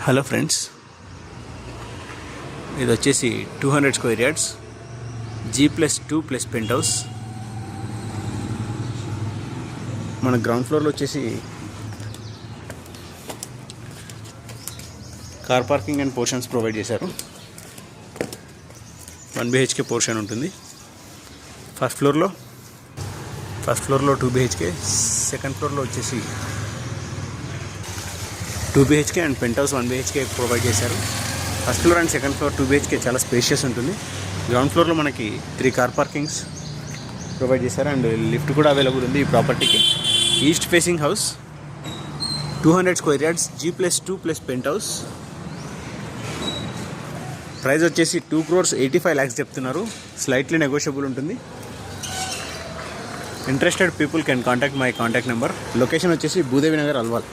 Hello friends, ఇది వచ్చేసి 200 square yards G+2+ penthouse. మన గ్రౌండ్ ఫ్లోర్లో వచ్చేసి car parking and portions provide చేశారు. 1 BHK పోర్షన్ ఉంటుంది. ఫస్ట్ ఫ్లోర్లో 2 BHK, సెకండ్ ఫ్లోర్లో వచ్చేసి 2 BHK and penthouse 1 BHK provide చేశారు. First floor and second floor 2 BHK చాలా స్పేషియస్ ఉంటుంది. గ్రౌండ్ ఫ్లోర్లో మనకి 3 కార్ పార్కింగ్స్ ప్రొవైడ్ చేశారు అండ్ లిఫ్ట్ కూడా అవైలబుల్ ఉంది ఈ ప్రాపర్టీకి. East facing house, 200 square yards G+2+ penthouse. Price వచ్చేసి 2,85 lakhs చెప్తున్నారు. స్లైట్లీ నెగోషియబుల్ ఉంటుంది. Interested people can contact my contact number. Location వచ్చేసి భూదేవి నగర్, అల్వాల్.